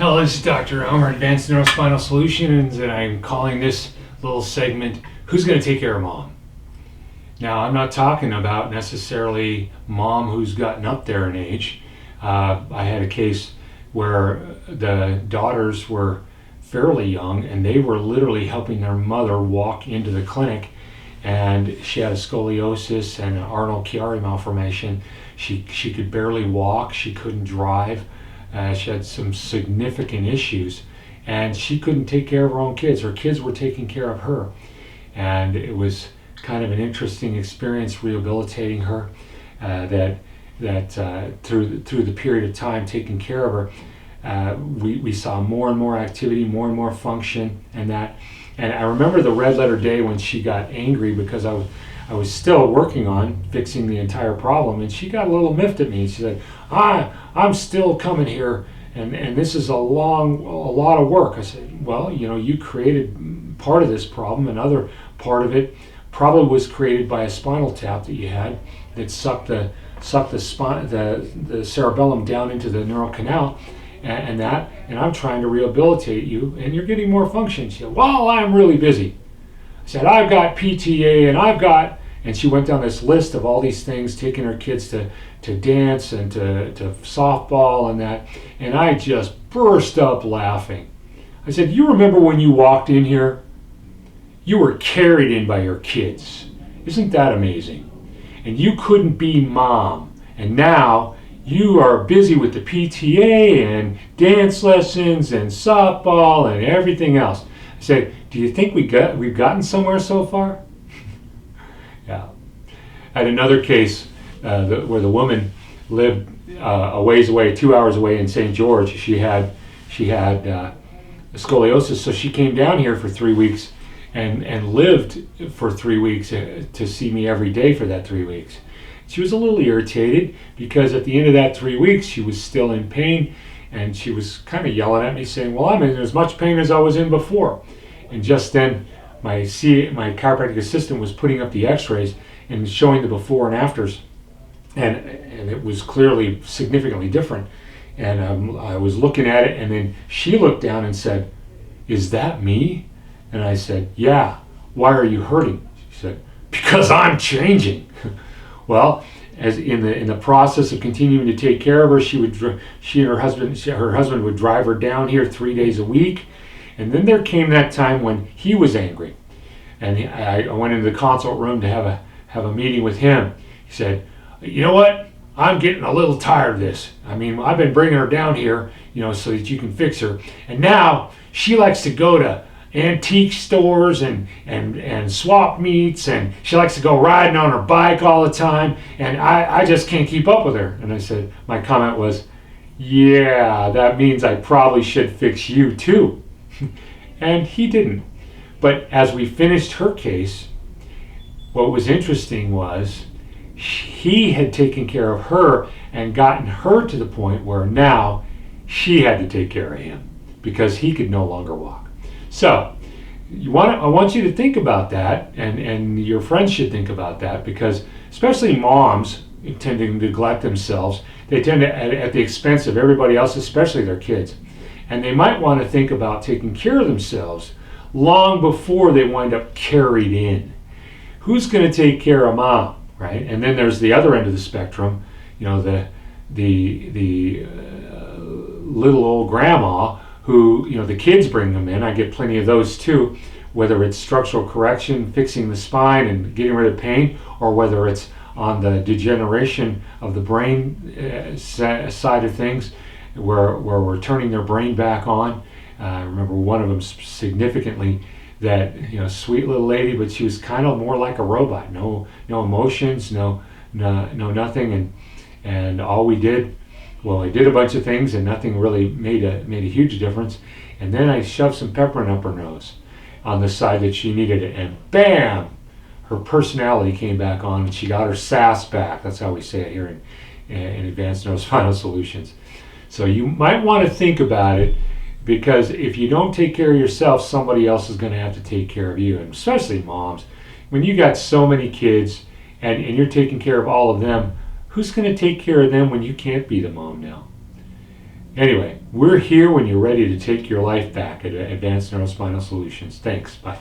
Hello, this is Dr. Elmer, Advanced Neurospinal Solutions, and I'm calling this little segment, Who's Going to Take Care of Mom? Now, I'm not talking about necessarily mom who's gotten up there in age. I had a case where the daughters were fairly young, and they were literally helping their mother walk into the clinic, and she had a scoliosis and an Arnold-Chiari malformation. She could barely walk, she couldn't drive. She had some significant issues, and she couldn't take care of her own kids. Her kids were taking care of her, and it was kind of an interesting experience rehabilitating her. Through the period of time taking care of her, we saw more and more activity, more and more function, and that. And I remember the red letter day when she got angry because I was still working on fixing the entire problem, and she got a little miffed at me. She said, I'm still coming here, and this is a lot of work. I said, well, you created part of this problem. Another part of it probably was created by a spinal tap that you had that sucked the cerebellum down into the neural canal, and I'm trying to rehabilitate you, and you're getting more function. She said, well, I'm really busy. I said, I've got PTA, and she went down this list of all these things, taking her kids to dance and to softball and that, and I just burst up laughing. I said, you remember when you walked in here? You were carried in by your kids. Isn't that amazing? And you couldn't be mom, and now you are busy with the PTA and dance lessons and softball and everything else. I said, do you think we've gotten somewhere so far? Yeah. I had another case where the woman lived a ways away, 2 hours away in St. George. She had scoliosis, so she came down here for 3 weeks and lived for 3 weeks to see me every day for that 3 weeks. She was a little irritated because at the end of that 3 weeks she was still in pain, and she was kind of yelling at me saying, well, I'm in as much pain as I was in before. And just then my chiropractic assistant was putting up the x-rays and showing the before and afters, and it was clearly significantly different. And I was looking at it, and then she looked down and said, is that me? And I said, yeah. Why are you hurting? She said, because I'm changing. Well, as in the process of continuing to take care of her, she and her husband would drive her down here 3 days a week. And then there came that time when he was angry, and I went into the consult room to have a meeting with him. He said, you know what? I'm getting a little tired of this. I mean, I've been bringing her down here, so that you can fix her, and now she likes to go to antique stores and swap meets, and she likes to go riding on her bike all the time, and I just can't keep up with her. And I said, my comment was, yeah, that means I probably should fix you too. And he didn't. But as we finished her case, what was interesting was he had taken care of her and gotten her to the point where now she had to take care of him because he could no longer walk. So I want you to think about that, and your friends should think about that, because especially moms tend to neglect themselves. They tend to at the expense of everybody else, especially their kids. And they might want to think about taking care of themselves long before they wind up carried in. Who's going to take care of mom, right? And then there's the other end of the spectrum, the little old grandma who, the kids bring them in. I get plenty of those too, whether it's structural correction, fixing the spine and getting rid of pain, or whether it's on the degeneration of the brain side of things, where we're turning their brain back on. I remember one of them significantly, that sweet little lady, but she was kind of more like a robot. No emotions, no nothing, and all we did, well, I did a bunch of things and nothing really made a huge difference. And then I shoved some peppermint up her nose on the side that she needed it, and bam, her personality came back on, and she got her sass back. That's how we say it here in Advanced Neurospinal Solutions. So you might want to think about it, because if you don't take care of yourself, somebody else is going to have to take care of you, and especially moms. When you got so many kids and you're taking care of all of them, who's going to take care of them when you can't be the mom now? Anyway, we're here when you're ready to take your life back at Advanced Neurospinal Solutions. Thanks. Bye.